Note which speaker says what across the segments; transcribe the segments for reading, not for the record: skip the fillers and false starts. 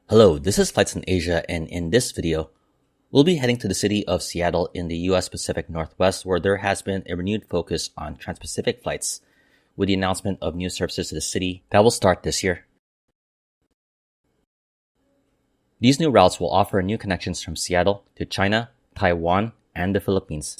Speaker 1: Hello, this is Flights in Asia, and in this video, we'll be heading to the city of Seattle in the US Pacific Northwest, where there has been a renewed focus on trans-Pacific flights with the announcement of new services to the city that will start this year. These new routes will offer new connections from Seattle to China, Taiwan, and the Philippines.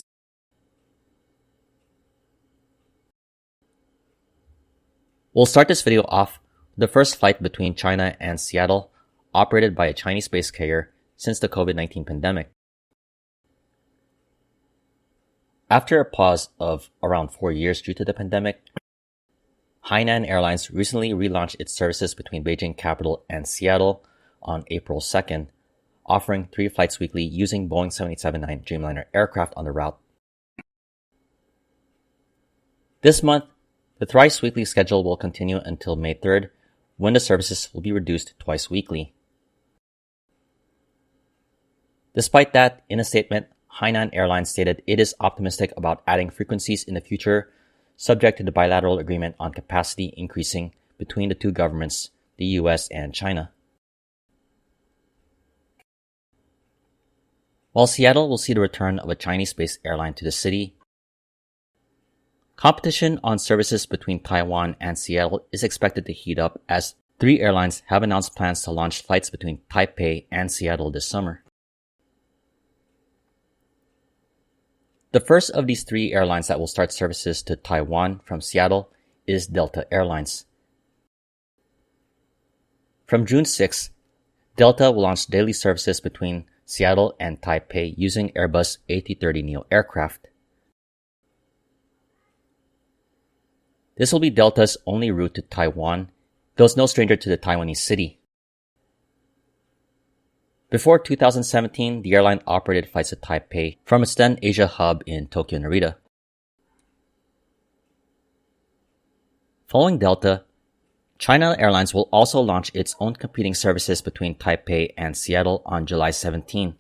Speaker 1: We'll start this video off with the first flight between China and Seattle, operated by a Chinese-based carrier since the COVID-19 pandemic. After a pause of around 4 years due to the pandemic, Hainan Airlines recently relaunched its services between Beijing capital and Seattle on April 2nd, offering 3 flights weekly using Boeing 787-9 Dreamliner aircraft on the route. This month, the thrice weekly schedule will continue until May 3rd, when the services will be reduced twice weekly. Despite that, in a statement, Hainan Airlines stated it is optimistic about adding frequencies in the future, subject to the bilateral agreement on capacity increasing between the two governments, the US and China. While Seattle will see the return of a Chinese-based airline to the city, competition on services between Taiwan and Seattle is expected to heat up as 3 airlines have announced plans to launch flights between Taipei and Seattle this summer. The first of these 3 airlines that will start services to Taiwan from Seattle is Delta Airlines. From June 6, Delta will launch daily services between Seattle and Taipei using Airbus A330neo aircraft. This will be Delta's only route to Taiwan, though it's no stranger to the Taiwanese city. Before 2017, the airline operated flights to Taipei from its then Asia hub in Tokyo Narita. Following Delta, China Airlines will also launch its own competing services between Taipei and Seattle on July 17.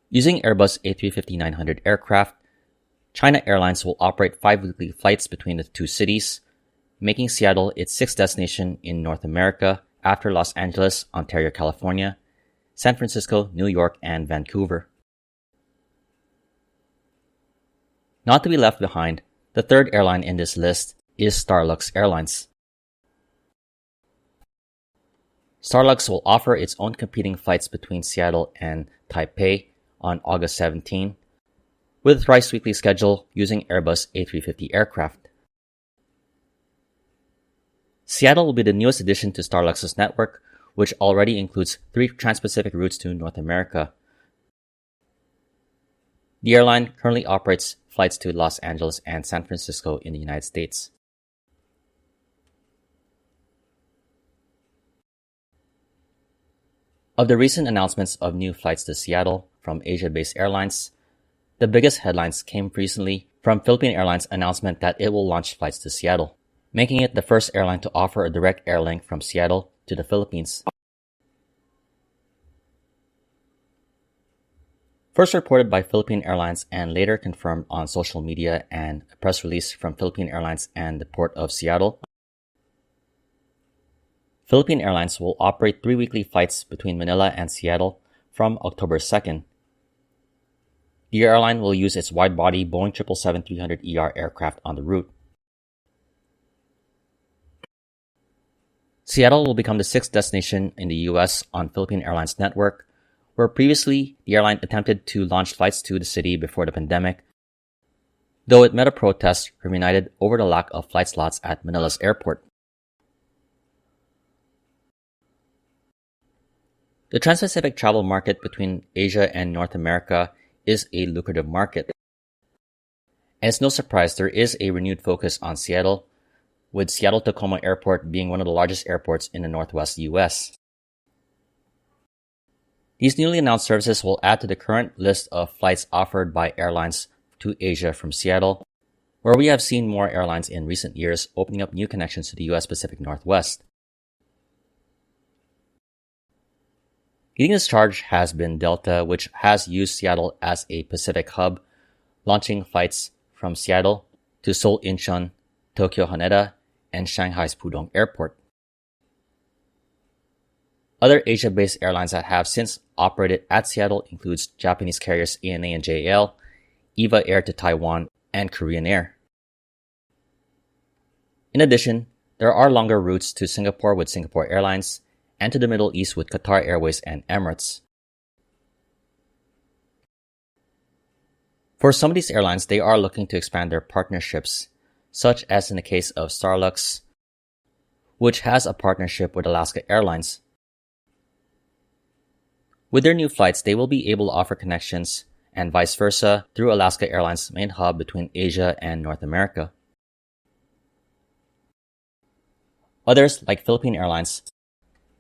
Speaker 1: Using Airbus A350-900 aircraft, China Airlines will operate 5 weekly flights between the two cities, making Seattle its 6th destination in North America after Los Angeles, Ontario, California, San Francisco, New York, and Vancouver. Not to be left behind, the third airline in this list is Starlux Airlines. Starlux will offer its own competing flights between Seattle and Taipei on August 17, with a thrice weekly schedule using Airbus A350 aircraft. Seattle will be the newest addition to Starlux's network, which already includes 3 trans-Pacific routes to North America. The airline currently operates flights to Los Angeles and San Francisco in the United States. Of the recent announcements of new flights to Seattle from Asia-based airlines, the biggest headlines came recently from Philippine Airlines' announcement that it will launch flights to Seattle, making it the first airline to offer a direct air link from Seattle to the Philippines. First reported by Philippine Airlines and later confirmed on social media and a press release from Philippine Airlines and the Port of Seattle, Philippine Airlines will operate 3 weekly flights between Manila and Seattle from October 2nd. The airline will use its wide-body Boeing 777-300ER aircraft on the route. Seattle will become the 6th destination in the US on Philippine Airlines network, where previously the airline attempted to launch flights to the city before the pandemic, though it met a protest from United over the lack of flight slots at Manila's airport. The trans-Pacific travel market between Asia and North America is a lucrative market, and it's no surprise there is a renewed focus on Seattle, with Seattle-Tacoma Airport being one of the largest airports in the Northwest US. These newly announced services will add to the current list of flights offered by airlines to Asia from Seattle, where we have seen more airlines in recent years opening up new connections to the US Pacific Northwest. Leading this charge has been Delta, which has used Seattle as a Pacific hub, launching flights from Seattle to Seoul Incheon, Tokyo Haneda, and Shanghai's Pudong Airport. Other Asia-based airlines that have since operated at Seattle includes Japanese carriers ANA and JAL, EVA Air to Taiwan, and Korean Air. In addition, there are longer routes to Singapore with Singapore Airlines and to the Middle East with Qatar Airways and Emirates. For some of these airlines, they are looking to expand their partnerships, such as in the case of Starlux, which has a partnership with Alaska Airlines. With their new flights, they will be able to offer connections and vice versa through Alaska Airlines' main hub between Asia and North America. Others, like Philippine Airlines,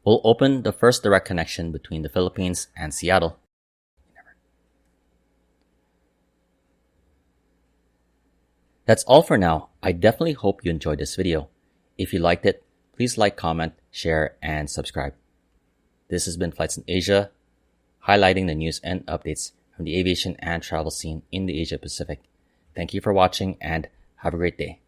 Speaker 1: will open the first direct connection between the Philippines and Seattle. That's all for now. I definitely hope you enjoyed this video. If you liked it, please like, comment, share, and subscribe. This has been Flights in Asia, highlighting the news and updates from the aviation and travel scene in the Asia Pacific. Thank you for watching and have a great day.